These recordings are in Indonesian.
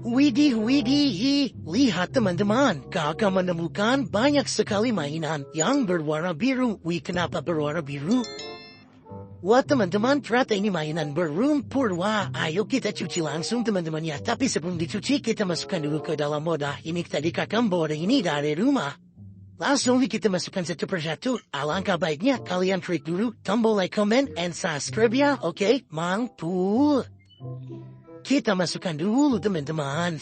Widih, widih, lihat teman-teman, kakak menemukan banyak sekali mainan yang berwarna biru. Wih, kenapa berwarna biru? Wah teman-teman, ternyata ini mainan berlumpur. Wah, ayo kita cuci langsung teman-teman ya. Tapi sebelum dicuci, kita masukkan dulu ke dalam wadah. Ini tadi kakak bawa ini dari rumah. Langsung kita masukkan satu persatu. Alangkah baiknya kalian klik dulu tombol like, comment, and subscribe ya. Oke, mantul. Kita masukkan dulu teman-teman.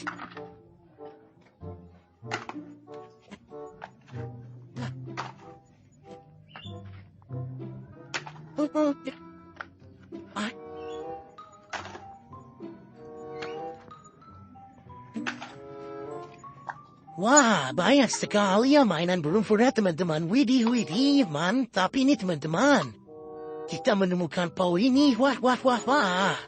Wah, banyak sekali ya mainan berlumpur ya teman-teman. Widih, widih, mantap ini teman-teman. Kita menemukan pau ini. Wah, wah, wah, wah.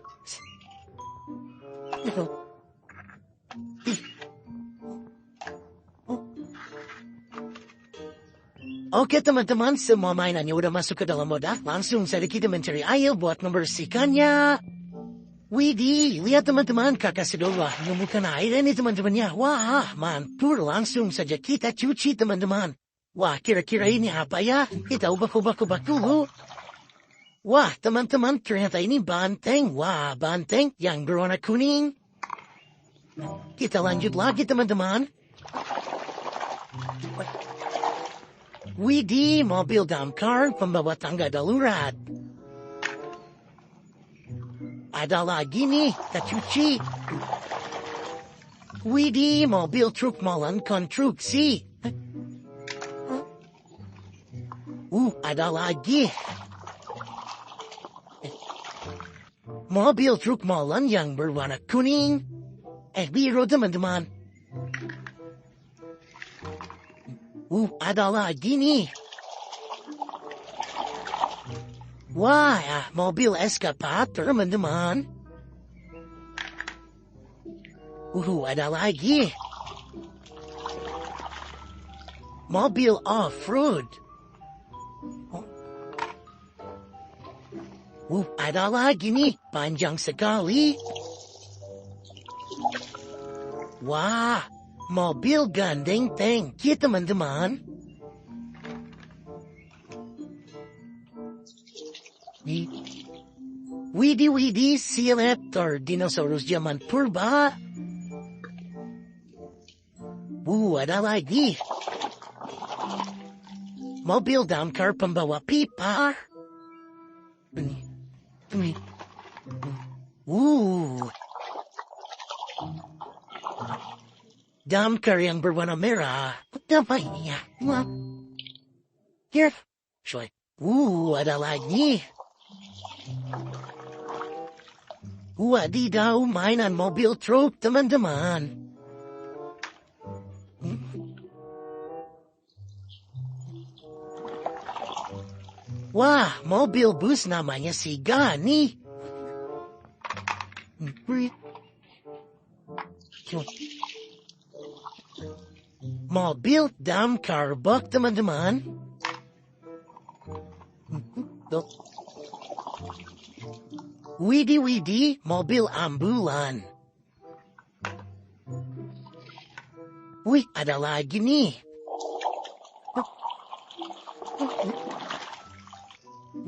Oke teman-teman, semua mainannya udah masuk ke dalam wadah. Langsung saja kita mencari air buat membersihkannya. Widih, lihat teman-teman, kakak sudah menemukan air ini teman-temannya. Wah, mantul, langsung saja kita cuci teman-teman. Wah, kira-kira ini apa ya? Kita ubah-ubah dulu. Wah, teman-teman, ternyata ini banteng. Wah, banteng yang berwarna kuning. Kita lanjut lagi teman-teman. Widih, mobil damkar pembawa tangga darurat. Ada lagi nih, kita cuci. Widih, mobil truk molen konstruksi. Ada lagi. Mobil truk molen yang berwarna kuning. Biru teman-teman. Ada lagi nih. Wah, mobil eskapator teman-teman. Ada lagi. Mobil off-road. Ada lagi nih, panjang sekali. Wah, mobil gandeng tangki teman-teman. Widih, sileptor dinosaurus zaman purba. Ada lagi. Mobil damkar pembawa pipa. Damkar yang berwarna merah. Apa ini ya? Here. Ada lagi. Wadidaw, mainan mobil truk teman-teman. Wah, mobil bus namanya si Gani. Mobil damkar bak teman-teman. Widih, mobil ambulan. Ada lagi nih.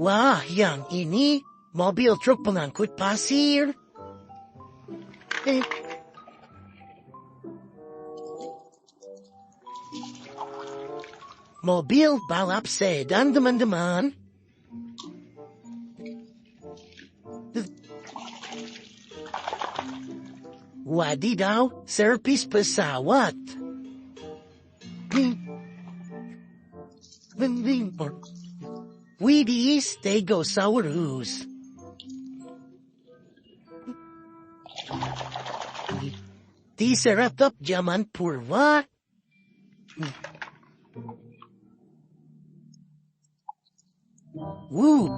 Wah, yang ini mobil truk pengangkut pasir. Mobil balap sedan teman-teman. Wadidaw, servis pesawat. Widih, stegosaurus. Triceratops zaman purba.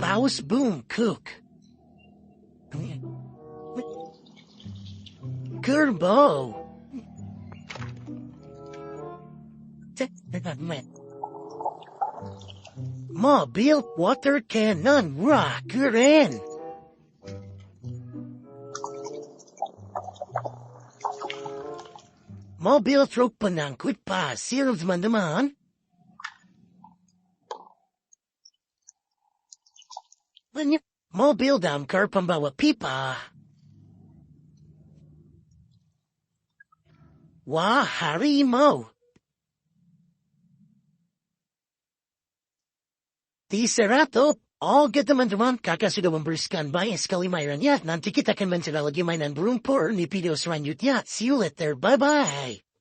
Paus boom cook. Kerbo. Mobil water cannon. Wah, keren. Mobil truk pengangkut pasir teman-teman. Banyak mobil damkar pembawa pipa. Wah, harimau. Triceratops. Oke teman-teman, kakak sudah membersihkan banyak sekali mainannya. Nanti kita akan mencari lagi mainan berumpur di video selanjutnya. See you later, bye-bye.